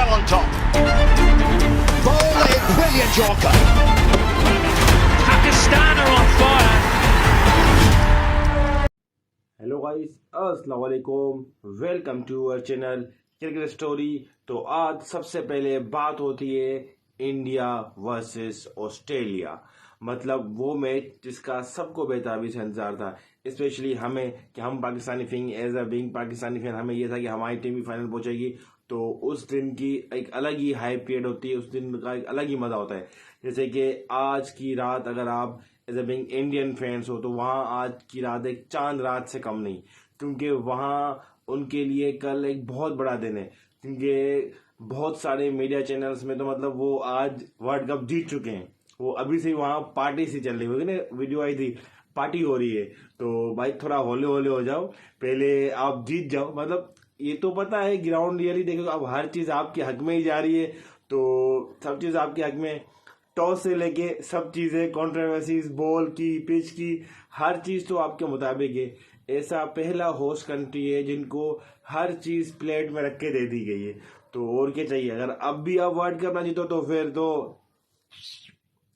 well on top. Ball in, brilliant Yorker. Pakistan are on fire. Hello guys, अस्सलाम वालेकुम, welcome to our channel Cricket Story. तो आज सबसे पहले बात होती है इंडिया वर्सेस ऑस्ट्रेलिया, मतलब वो मैच जिसका सबको बेताबी से इंतजार था, स्पेशली हमें कि हम Pakistani fan, as a being Pakistani fan हमें ये था कि हमारी टीम भी फाइनल पहुंचेगी। तो उस दिन की एक अलग ही हाइप पीरियड होती है, उस दिन का एक अलग ही मजा होता है। जैसे कि आज की रात अगर आप as a being Indian fans हो तो वहाँ आज की रात एक चांद रात से कम नहीं, क्योंकि वहाँ उनके लिए कल एक बहुत बड़ा दिन है। क्योंकि बहुत सारे मीडिया चैनल्स में तो मतलब वो आज वर्ल्ड कप जीत चुके हैं, वो अभी से वहाँ पार्टी सी चल रही होगी ना, वीडियो आई थी, पार्टी हो रही है। तो भाई थोड़ा होले होले हो जाओ, पहले आप जीत जाओ। मतलब ये तो पता है ग्राउंड रियली देखो, अब हर चीज आपके हक में ही जा रही है, तो सब चीज आपके हक में, टॉस से लेके सब चीजें, कंट्रोवर्सीज, बॉल की, पिच की, हर चीज तो आपके मुताबिक है। ऐसा पहला होस्ट कंट्री है जिनको हर चीज प्लेट में रख के दे दी गई है। तो और क्या चाहिए? अगर अब भी आप वर्ल्ड कप ना जीतो तो फिर तो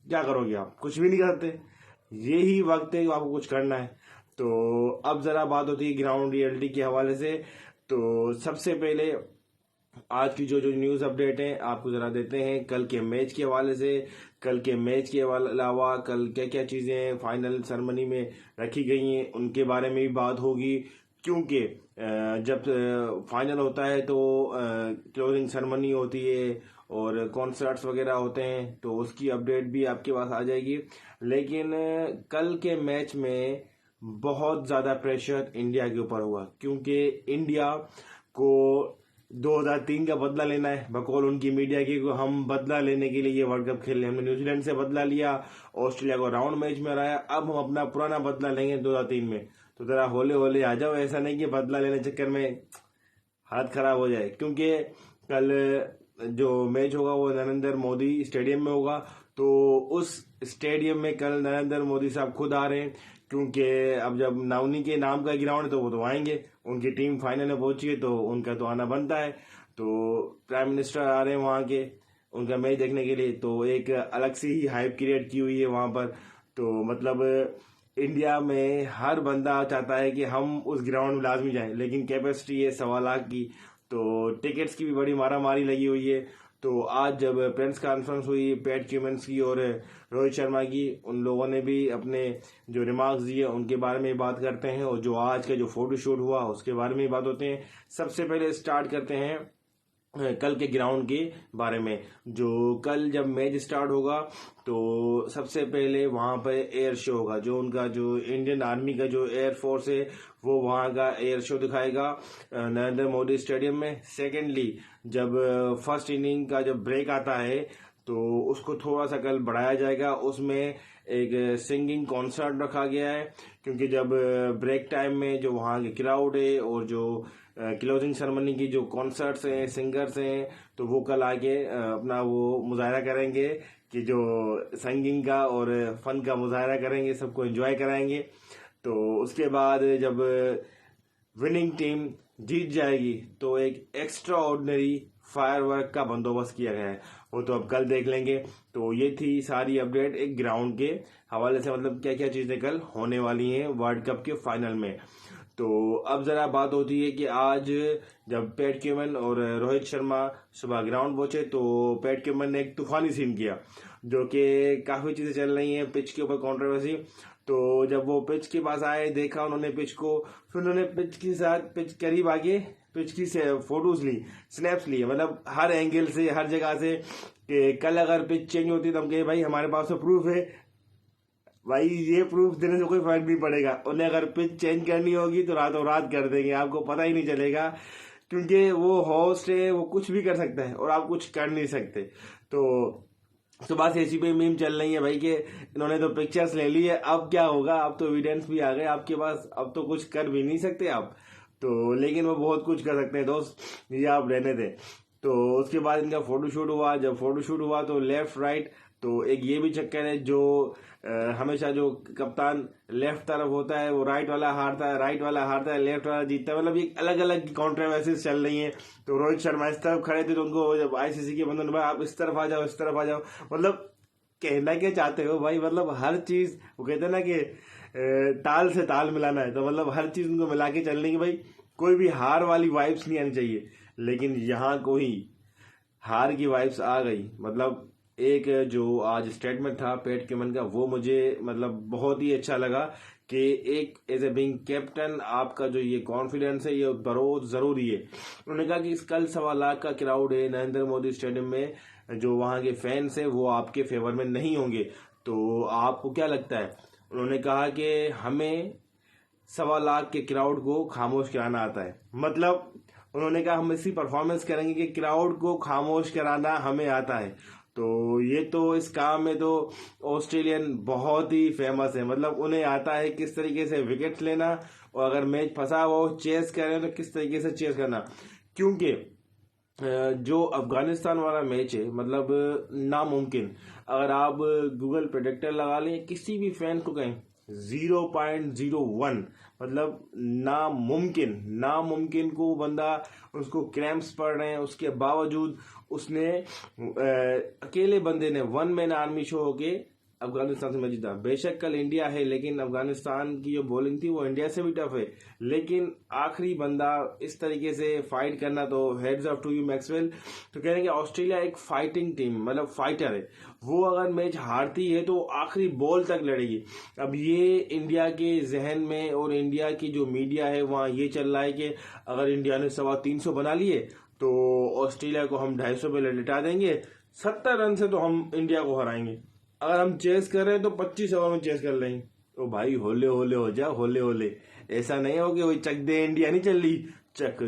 क्या करोगे? आप कुछ भी नहीं करते। यही वक्त है कि आपको कुछ करना है। तो अब जरा बात होती है ग्राउंड रियलिटी के हवाले से। तो सबसे पहले आज की जो जो न्यूज अपडेट है आपको जरा देते हैं कल के मैच के हवाले से। कल के मैच के अलावा कल क्या क्या चीजें फाइनल सेरेमनी में रखी गई हैं उनके बारे में भी बात होगी। क्योंकि जब फाइनल होता है तो क्लोजिंग सेरेमनी होती है और कॉन्सर्ट्स वगैरह होते हैं, तो उसकी अपडेट भी आपके पास आ जाएगी। लेकिन कल के मैच में बहुत ज्यादा प्रेशर इंडिया के ऊपर हुआ, क्योंकि इंडिया को 2003 का बदला लेना है बकौल उनकी मीडिया की। हम बदला लेने के लिए ये वर्ल्ड कप खेल रहे हैं। हमने न्यूजीलैंड से बदला लिया, ऑस्ट्रेलिया को राउंड मैच में हराया, अब हम अपना पुराना बदला लेंगे 2003 में। तो जरा होले होले आ जाओ, ऐसा नहीं कि बदला लेने चक्कर में हाथ खराब हो जाए। क्योंकि कल जो मैच होगा वो नरेंद्र मोदी स्टेडियम में होगा, तो उस स्टेडियम में कल नरेंद्र मोदी साहब खुद आ रहे हैं। क्योंकि अब जब नावनी के नाम का ग्राउंड है तो वो तो आएंगे, उनकी टीम फाइनल में पहुंची है तो उनका तो आना बनता है। तो प्राइम मिनिस्टर आ रहे हैं वहां के उनका मैच देखने के लिए, तो एक अलग सी ही हाइप क्रिएट की हुई है वहां पर। तो मतलब इंडिया में हर बंदा चाहता है कि हम उस ग्राउंड में लाजमी जाएं, लेकिन कैपेसिटी है 1.25 लाख की, तो टिकट्स की भी बड़ी मारामारी लगी हुई है। तो आज जब प्रेस कॉन्फ्रेंस हुई पैट क्यूमिंस की और रोहित शर्मा की, उन लोगों ने भी अपने जो रिमार्क्स दिए उनके बारे में बात करते हैं, और जो आज का जो फोटो शूट हुआ उसके बारे में बात होते हैं। सबसे पहले स्टार्ट करते हैं कल के ग्राउंड के बारे में। जो कल जब मैच स्टार्ट होगा तो सबसे पहले वहां पर एयर शो होगा, जो उनका जो इंडियन आर्मी का जो एयर फोर्स है वो वहां का एयर शो दिखाएगा नरेंद्र मोदी स्टेडियम में। सेकेंडली जब फर्स्ट इनिंग का जब ब्रेक आता है तो उसको थोड़ा सा कल बढ़ाया जाएगा, उसमें एक सिंगिंग कॉन्सर्ट रखा गया है। क्योंकि जब ब्रेक टाइम में जो वहाँ की क्राउड है और जो क्लोजिंग सेरेमनी की जो कॉन्सर्ट्स हैं, सिंगर्स हैं, तो वो कल आके अपना वो मुजाहरा करेंगे कि जो सिंगिंग का और फन का मुजाहरा करेंगे, सबको एंजॉय कराएंगे। तो उसके बाद जब विनिंग टीम जीत जाएगी तो एक एक्स्ट्रा ऑर्डिनरी फायरवर्क का बंदोबस्त किया गया है, वो तो अब कल देख लेंगे। तो ये थी सारी अपडेट एक ग्राउंड के हवाले से, मतलब क्या क्या चीजें कल होने वाली हैं वर्ल्ड कप के फाइनल में। तो अब जरा बात होती है कि आज जब पैट क्यूमन और रोहित शर्मा सुबह ग्राउंड पहुंचे तो पैट क्यूमन ने एक तूफानी सीन किया, जो कि काफी चीजें चल रही हैं पिच के ऊपर कंट्रोवर्सी। तो जब वो पिच के पास आए, देखा उन्होंने पिच को, फिर उन्होंने पिच के साथ पिच करीब आगे पिच की से फोटोज ली, स्नैप्स लिए, मतलब हर एंगल से, हर जगह से, कि कल अगर पिच चेंज होती तो हम कहे भाई हमारे पास तो प्रूफ है। भाई ये प्रूफ देने से कोई फर्क नहीं पड़ेगा, उन्हें अगर पिच चेंज करनी होगी तो रातों रात कर देंगे, आपको पता ही नहीं चलेगा। क्योंकि वो होस्ट है, वो कुछ भी कर सकता है और आप कुछ कर नहीं सकते। तो बस ऐसी पे मीम चल रही है भाई कि इन्होंने तो पिक्चर्स ले ली है, अब क्या होगा, अब तो एविडेंस भी आ गए आपके पास, अब तो कुछ कर भी नहीं सकते आप। तो लेकिन वो बहुत कुछ कर सकते हैं दोस्त, ये आप रहने दें। तो उसके बाद इनका फोटोशूट हुआ। जब फोटोशूट हुआ तो लेफ्ट राइट, तो एक ये भी चक्कर है जो हमेशा जो कप्तान लेफ्ट तरफ होता है वो राइट वाला हारता है, राइट वाला हारता है, लेफ्ट वाला जीतता है। मतलब ये अलग अलग कॉन्ट्रोवर्सीज चल रही हैं। तो रोहित शर्मा इस तरफ खड़े थे तो उनको जब आईसीसी के बंधन में आप इस तरफ आ जाओ, इस तरफ आ जाओ, मतलब कहना क्या चाहते हो भाई? मतलब हर चीज वो कहते हैं ना कि ताल से ताल मिलाना है, तो मतलब हर चीज उनको मिला के चलने की भाई, कोई भी हार वाली वाइब्स नहीं आनी चाहिए। लेकिन यहाँ कोई हार की वाइब्स आ गई। मतलब एक जो आज स्टेटमेंट था पैट कमिंस का, वो मुझे मतलब बहुत ही अच्छा लगा कि एक एज ए बिंग कैप्टन आपका जो ये कॉन्फिडेंस है ये बहुत जरूरी है। उन्होंने कहा कि इस कल 1.25 लाख का क्राउड है नरेंद्र मोदी स्टेडियम में, जो वहां के फैंस है वो आपके फेवर में नहीं होंगे, तो आपको क्या लगता है? उन्होंने कहा कि हमें 1.25 लाख के क्राउड को खामोश कराना आता है। मतलब उन्होंने कहा हम ऐसी परफॉर्मेंस करेंगे कि क्राउड को खामोश कराना हमें आता है। तो ये तो इस काम में तो ऑस्ट्रेलियन बहुत ही फेमस है। मतलब उन्हें आता है किस तरीके से विकेट लेना, और अगर मैच फंसा हो चेस करें तो किस तरीके से चेस करना। क्योंकि जो अफगानिस्तान वाला मैच है मतलब नामुमकिन, अगर आप गूगल प्रेडिक्टर लगा लें किसी भी फैन को कहें 0.01, मतलब नामुमकिन, नामुमकिन को बंदा, उसको क्रैम्प्स पड़ रहे हैं, उसके बावजूद उसने अकेले बंदे ने वन मैन आर्मी शो होके अफगानिस्तान से मैच जीता। बेशक कल इंडिया है लेकिन अफगानिस्तान की जो बॉलिंग थी वो इंडिया से भी टफ है, लेकिन आखिरी बंदा इस तरीके से फाइट करना, तो hats off to you Maxwell. तो कह रहे हैं कि ऑस्ट्रेलिया एक फाइटिंग टीम, मतलब फाइटर है, वो अगर मैच हारती है तो आखिरी बॉल तक लड़ेगी। अब ये इंडिया के जहन में और इंडिया की जो मीडिया है वहाँ ये चल रहा है कि अगर इंडिया ने 350 बना लिए तो ऑस्ट्रेलिया को हम 250 पे लिटा देंगे, 70 रन से तो हम इंडिया को हराएंगे। अगर हम चेस कर रहे हैं तो 25 ओवर में चेस कर लेंगे। तो भाई होले होले हो जा, होले होले। ऐसा नहीं हो कि वही चक दे इंडिया नहीं चल रही, चक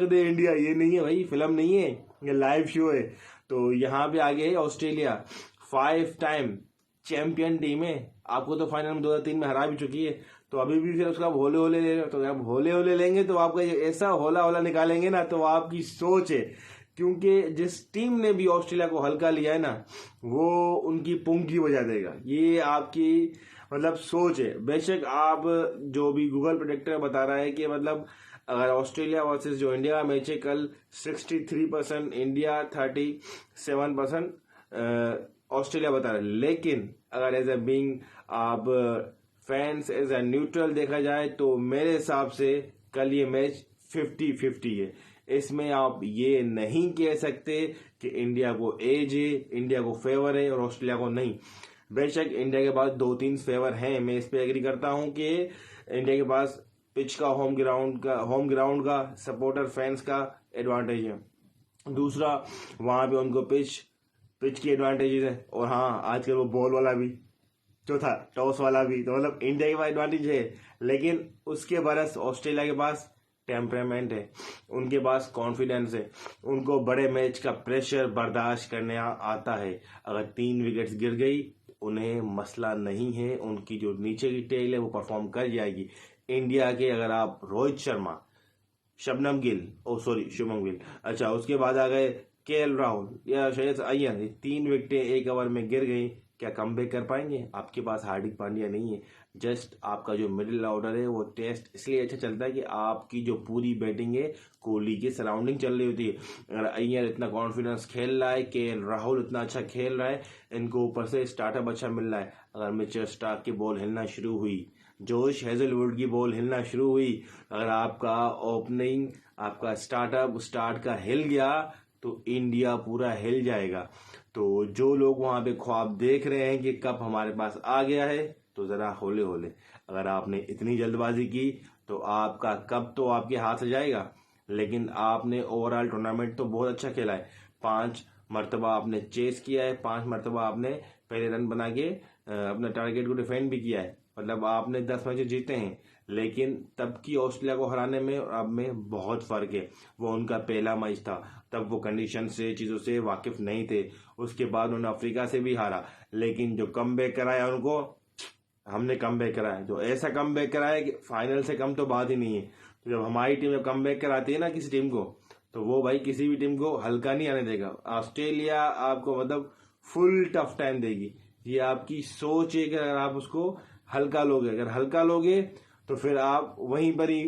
दे इंडिया, ये नहीं है भाई, फिल्म नहीं है, ये लाइव शो है। तो यहाँ पे आगे है ऑस्ट्रेलिया, 5 टाइम चैंपियन टीम है, आपको तो फाइनल में 2003 में हरा भी चुकी है, तो अभी भी फिर उसका होले होले ले रहे हो। तो अब होले होले लेंगे तो आपका ऐसा होला होला निकालेंगे ना, तो आपकी सोच है। क्योंकि जिस टीम ने भी ऑस्ट्रेलिया को हल्का लिया है ना, वो उनकी पुंगी बजा देगा, ये आपकी मतलब सोच है। बेशक आप जो भी गूगल प्रेडिक्टर बता रहा है कि मतलब अगर ऑस्ट्रेलिया वर्सेस जो इंडिया का मैच है कल 63% इंडिया, 37% ऑस्ट्रेलिया बता रहा है, लेकिन अगर एज ए बीइंग आप फैंस एज ए न्यूट्रल देखा जाए तो मेरे हिसाब से कल ये मैच 50-50 है। इसमें आप ये नहीं कह सकते कि इंडिया को एज है, इंडिया को फेवर है और ऑस्ट्रेलिया को नहीं। बेशक इंडिया के पास 2-3 फेवर हैं, मैं इस पे एग्री करता हूं कि इंडिया के पास पिच का, होम ग्राउंड का सपोर्टर फैंस का एडवांटेज है। दूसरा वहां पे उनको पिच की एडवांटेजेस है, और हाँ आजकल वो बॉल वाला भी, चौथा टॉस वाला भी, तो मतलब इंडिया के पास एडवांटेज है। लेकिन उसके बरस ऑस्ट्रेलिया के पास टेम्परामेंट है, उनके पास कॉन्फिडेंस है, उनको बड़े मैच का प्रेशर बर्दाश्त करने आता है। अगर 3 विकेट्स गिर गई उन्हें मसला नहीं है, उनकी जो नीचे की टेल है वो परफॉर्म कर जाएगी। इंडिया के अगर आप रोहित शर्मा, शुभमन गिल, अच्छा उसके बाद आ गए केएल राहुल या श्रेयस अय्यर, 3 विकेटें 1 ओवर में गिर गई, क्या कमबैक कर पाएंगे? आपके पास हार्दिक पांड्या नहीं है। जस्ट आपका जो मिडिल ऑर्डर है वो टेस्ट इसलिए अच्छा चलता है कि आपकी जो पूरी बैटिंग है कोहली की सराउंडिंग चल रही होती है। अगर अय्यर इतना कॉन्फिडेंस खेल रहा है, केएल राहुल इतना अच्छा खेल रहा है, इनको ऊपर से स्टार्टअप अच्छा मिल रहा है, अगर मिचेल स्टार्क की बॉल हिलना शुरू हुई, जोश हेजलवुड की बॉल हिलना शुरू हुई, अगर आपका ओपनिंग, आपका स्टार्ट का हिल गया तो इंडिया पूरा हिल जाएगा। तो जो लोग वहां पे ख्वाब देख रहे हैं कि कप हमारे पास आ गया है, तो जरा होले होले, अगर आपने इतनी जल्दबाजी की तो आपका कप तो आपके हाथ से जाएगा। लेकिन आपने ओवरऑल टूर्नामेंट तो बहुत अच्छा खेला है, 5 मरतबा आपने चेस किया है, 5 मरतबा आपने पहले रन बना के अपने टारगेट को डिफेंड भी किया है, मतलब आपने 10 मैच जीते हैं। लेकिन तब की ऑस्ट्रेलिया को हराने में और अब में बहुत फर्क है। वो उनका पहला मैच था, तब वो कंडीशन से, चीजों से वाकिफ नहीं थे। उसके बाद उन्होंने अफ्रीका से भी हारा, लेकिन जो कमबैक कराया उनको, हमने कमबैक कराया, जो ऐसा कमबैक कराया कि फाइनल से कम तो बात ही नहीं है। तो जब हमारी टीम कमबैक कराती है ना किसी टीम को, तो वो भाई किसी भी टीम को हल्का नहीं आने देगा। ऑस्ट्रेलिया आपको मतलब फुल टफ टाइम देगी। ये आपकी सोच है कि अगर आप उसको हल्का लोगे, अगर हल्का लोगे तो फिर आप वहीं पर ही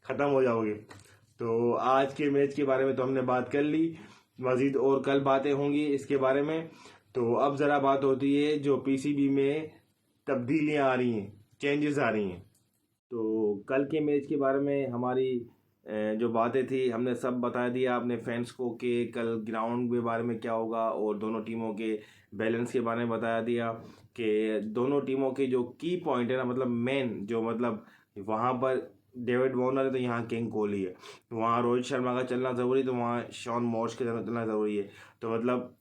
खत्म हो जाओगे। तो आज के मैच के बारे में तो हमने बात कर ली, मजीद और कल बातें होंगी इसके बारे में। तो अब जरा बात होती है जो पीसीबी में तब्दीलियां आ रही हैं, चेंजेस आ रही हैं। तो कल के मैच के बारे में हमारी जो बातें थी हमने सब बता दिया अपने फैंस को कि कल ग्राउंड के बारे में क्या होगा, और दोनों टीमों के बैलेंस के बारे में बता दिया कि दोनों टीमों के जो की पॉइंट है ना, मतलब मेन जो मतलब वहाँ पर डेविड वार्नर है तो यहाँ किंग कोहली है, वहाँ रोहित शर्मा का चलना ज़रूरी, तो वहाँ शॉन मॉर्श के चलना ज़रूरी है। तो मतलब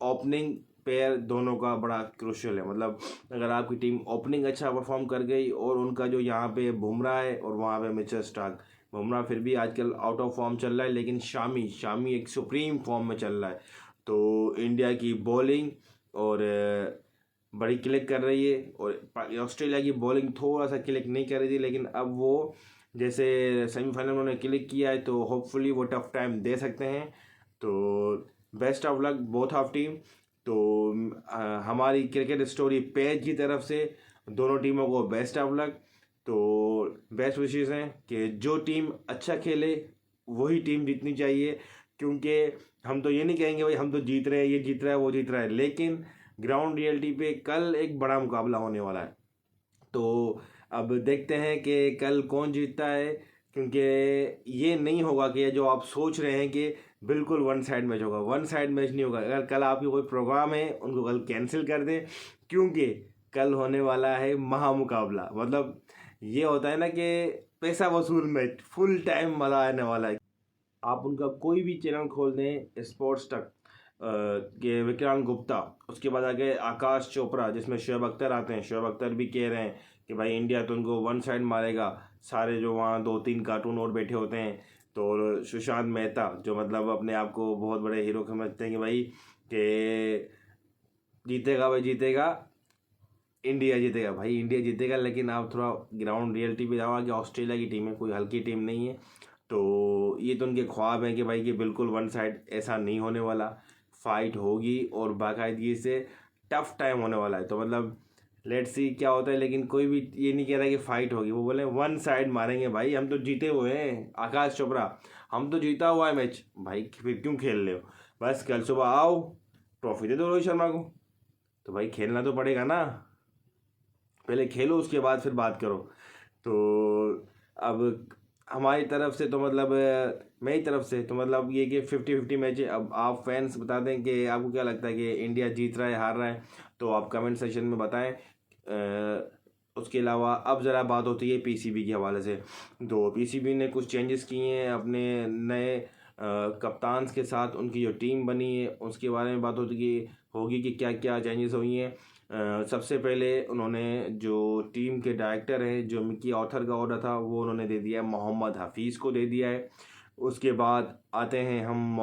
ओपनिंग पेयर दोनों का बड़ा क्रूशियल है। मतलब अगर आपकी टीम ओपनिंग अच्छा परफॉर्म कर गई, और उनका जो यहाँ पे बुमराह है और वहाँ पे मिचेल स्टार्क, बुमराह फिर भी आजकल आउट ऑफ फॉर्म चल रहा है, लेकिन शामी एक सुप्रीम फॉर्म में चल रहा है। तो इंडिया की बॉलिंग और बड़ी क्लिक कर रही है, और ऑस्ट्रेलिया की बॉलिंग थोड़ा सा क्लिक नहीं कर रही थी, लेकिन अब वो जैसे सेमीफाइनल में उन्होंने क्लिक किया है, तो होपफुली वो टफ टाइम दे सकते हैं। तो best of luck both of team. तो हमारी क्रिकेट स्टोरी पेज की तरफ से दोनों टीमों को बेस्ट ऑफ लक। तो बेस्ट विशेस हैं कि जो टीम अच्छा खेले वही टीम जीतनी चाहिए, क्योंकि हम तो ये नहीं कहेंगे भाई हम तो जीत रहे हैं, ये जीत रहा है, वो जीत रहा है, लेकिन ग्राउंड रियलिटी पे कल एक बड़ा मुकाबला होने वाला है। तो अब देखते हैं कि कल कौन जीतता है, क्योंकि ये नहीं होगा कि ये जो आप सोच रहे हैं कि बिल्कुल वन साइड मैच होगा, वन साइड मैच नहीं होगा। अगर कल आपकी कोई प्रोग्राम है उनको कल कैंसिल कर दें, क्योंकि कल होने वाला है महामुकाबला। मतलब ये होता है ना कि पैसा वसूल मैच, फुल टाइम मज़ा आने वाला है। आप उनका कोई भी चैनल खोल दें, स्पोर्ट्स तक के विक्रांत गुप्ता, उसके बाद आगे आकाश चोपड़ा जिसमें शोएब अख्तर आते हैं, शोएब अख्तर भी कह रहे हैं कि भाई इंडिया तो उनको वन साइड मारेगा। सारे जो वहाँ 2-3 कार्टून और बैठे होते हैं, तो और सुशांत मेहता जो मतलब अपने आप को बहुत बड़े हीरो समझते हैं कि भाई कि जीतेगा भाई जीतेगा, इंडिया जीतेगा भाई इंडिया जीतेगा। लेकिन आप थोड़ा ग्राउंड रियलिटी पे जाओ कि ऑस्ट्रेलिया की टीम है, कोई हल्की टीम नहीं है। तो ये तो उनके ख्वाब हैं कि भाई कि बिल्कुल वन साइड ऐसा नहीं होने वाला, फाइट होगी और बाकायदगी से टफ टाइम होने वाला है। तो मतलब लेट्स सी क्या होता है, लेकिन कोई भी ये नहीं कह रहा कि फाइट होगी, वो बोले वन साइड मारेंगे भाई, हम तो जीते हुए हैं। आकाश चोपड़ा, हम तो जीता हुआ है मैच भाई, फिर क्यों खेल रहे हो? बस कल सुबह आओ, ट्रॉफी दे दो रोहित शर्मा को। तो भाई खेलना तो पड़ेगा ना, पहले खेलो उसके बाद फिर बात करो। तो अब हमारी तरफ से तो मतलब मेरी तरफ से तो मतलब ये कि 50-50 मैच है। अब आप फैंस बता दें कि आपको क्या लगता है कि इंडिया जीत रहा है हार रहा है, तो आप कमेंट सेक्शन में बताएं। उसके अलावा अब ज़रा बात होती है पीसीबी के हवाले से। तो पीसीबी ने कुछ चेंजेस किए हैं अपने नए कप्तान के साथ, उनकी जो टीम बनी है उसके बारे में बात होगी कि क्या क्या चेंजेस हुई हैं। सबसे पहले उन्होंने जो टीम के डायरेक्टर हैं, जो मिकी ऑथर का ऑर्डर था, वो उन्होंने दे दिया है, मोहम्मद हफीज़ को दे दिया है। उसके बाद आते हैं हम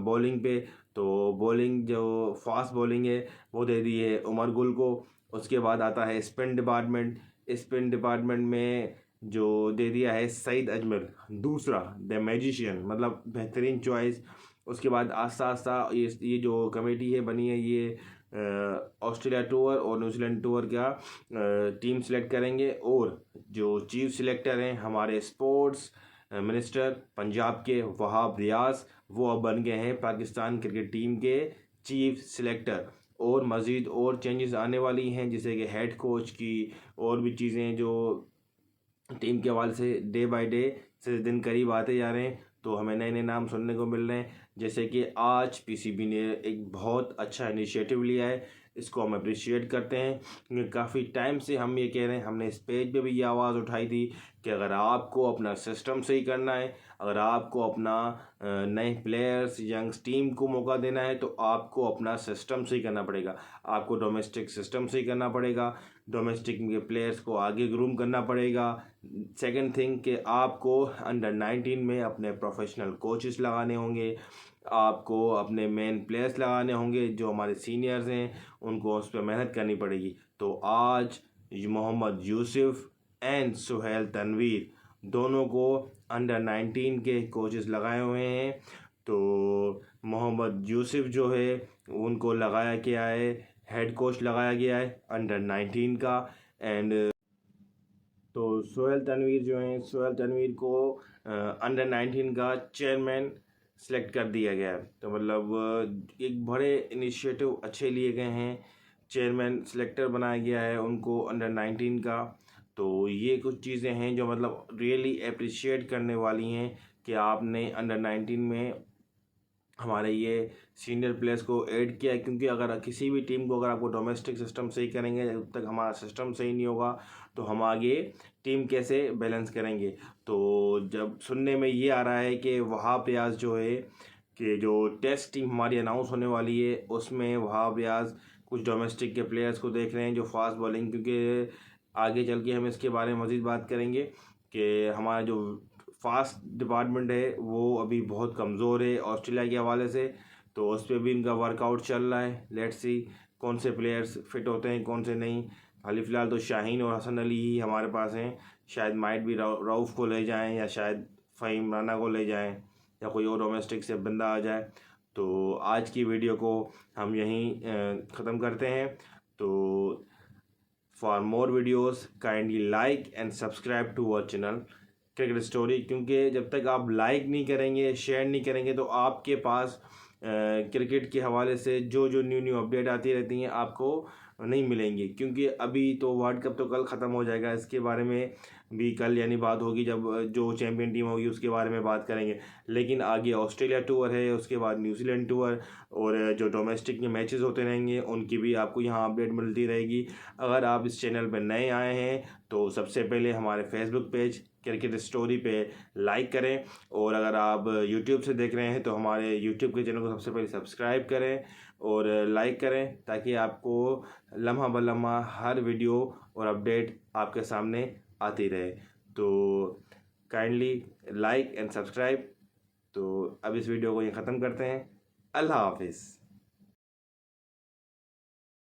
बॉलिंग पे। तो बॉलिंग जो फास्ट बॉलिंग है वो दे दी है उमर गुल को। उसके बाद आता है स्पिन डिपार्टमेंट। स्पिन डिपार्टमेंट में जो दे दिया है सईद अजमल, दूसरा द मैजिशियन, मतलब बेहतरीन चॉइस। उसके बाद आस्ता आस्ता ये जो कमेटी है बनी है, ये ऑस्ट्रेलिया टूर और न्यूजीलैंड टूर का टीम सेलेक्ट करेंगे। और जो चीफ सिलेक्टर हैं हमारे स्पोर्ट्स मिनिस्टर पंजाब के वहाब रियाज, वो अब बन गए हैं पाकिस्तान क्रिकेट टीम के चीफ सिलेक्टर। और मज़ीद और चेंजेस आने वाली हैं, जैसे कि हेड कोच की और भी चीज़ें जो टीम के हवाले से डे बाय डे से दिन करीब आते जा रहे हैं। तो हमें नए नए नाम सुनने को मिल रहे हैं, जैसे कि आज पीसीबी ने एक बहुत अच्छा इनिशिएटिव लिया है, इसको हम अप्रिशिएट करते हैं। क्योंकि काफ़ी टाइम से हम ये कह रहे हैं, हमने इस पेज पे भी ये आवाज़ उठाई थी कि अगर आपको अपना सिस्टम सही करना है, अगर आपको अपना नए प्लेयर्स यंग टीम को मौका देना है, तो आपको अपना सिस्टम सही करना पड़ेगा। आपको डोमेस्टिक सिस्टम सही करना पड़ेगा, डोमेस्टिक के प्लेयर्स को आगे ग्रूम करना पड़ेगा। सेकंड थिंग कि आपको अंडर 19 में अपने प्रोफेशनल कोचेस लगाने होंगे, आपको अपने मेन प्लेयर्स लगाने होंगे, जो हमारे सीनियर्स हैं उनको उस पर मेहनत करनी पड़ेगी। तो आज मोहम्मद यूसुफ एंड सुहेल तनवीर दोनों को अंडर 19 के कोचेस लगाए हुए हैं। तो मोहम्मद यूसुफ जो है उनको लगाया गया है, हेड कोच लगाया गया है अंडर 19 का। एंड तो सोहेल तनवीर जो हैं, सोहेल तनवीर को अंडर 19 का चेयरमैन सेलेक्ट कर दिया गया है। तो मतलब एक बड़े इनिशिएटिव अच्छे लिए गए हैं, चेयरमैन सेलेक्टर बनाया गया है उनको अंडर 19 का। तो ये कुछ चीज़ें हैं जो मतलब रियली अप्रिशिएट करने वाली हैं कि आपने अंडर 19 में हमारे ये सीनियर प्लेयर्स को ऐड किया है। क्योंकि अगर किसी भी टीम को अगर आपको डोमेस्टिक सिस्टम सही करेंगे, जब तक हमारा सिस्टम सही नहीं होगा तो हम आगे टीम कैसे बैलेंस करेंगे। तो जब सुनने में ये आ रहा है कि वहाब रियाज जो है कि जो टेस्ट टीम हमारी अनाउंस होने वाली है उसमें वहाब रियाज कुछ डोमेस्टिक के प्लेयर्स को देख रहे हैं जो फास्ट बॉलिंग, क्योंकि आगे चल के हम इसके बारे में मज़ीद बात करेंगे कि हमारा जो फास्ट डिपार्टमेंट है वो अभी बहुत कमज़ोर है ऑस्ट्रेलिया के हवाले से। तो उस पर भी इनका वर्कआउट चल रहा है। लेट्स सी कौन से प्लेयर्स फिट होते हैं कौन से नहीं। हाल फिलहाल तो शाहीन और हसन अली ही हमारे पास हैं, शायद माइट भी रऊफ़ को ले जाएं या शायद फ़हीम राना को ले जाएं या कोई और डोमेस्टिक से बंदा आ जाए। तो आज की वीडियो को हम यहीं ख़त्म करते हैं। तो for more videos kindly like and subscribe to our channel Cricket Story. क्योंकि जब तक आप लाइक नहीं करेंगे, शेयर नहीं करेंगे तो आपके पास क्रिकेट के हवाले से जो जो न्यू अपडेट आती रहती हैं आपको नहीं मिलेंगी। क्योंकि अभी तो वर्ल्ड कप तो कल ख़त्म हो जाएगा, इसके बारे में भी कल यानी बात होगी, जब जो चैंपियन टीम होगी उसके बारे में बात करेंगे। लेकिन आगे ऑस्ट्रेलिया टूर है, उसके बाद न्यूजीलैंड टूर और जो डोमेस्टिक के मैचेस होते रहेंगे उनकी भी आपको यहाँ अपडेट मिलती रहेगी। अगर आप इस चैनल पर नए आए हैं तो सबसे पहले हमारे फेसबुक पेज क्रिकेट स्टोरी पे लाइक करें, और अगर आप यूट्यूब से देख रहे हैं तो हमारे यूट्यूब के चैनल को सबसे पहले सब्सक्राइब करें और लाइक करें, ताकि आपको लम्हा ब लम्हा हर वीडियो और अपडेट आपके सामने आती रहे। तो काइंडली लाइक एंड सब्सक्राइब। तो अब इस वीडियो को ये ख़त्म करते हैं। अल्लाह हाफिज़।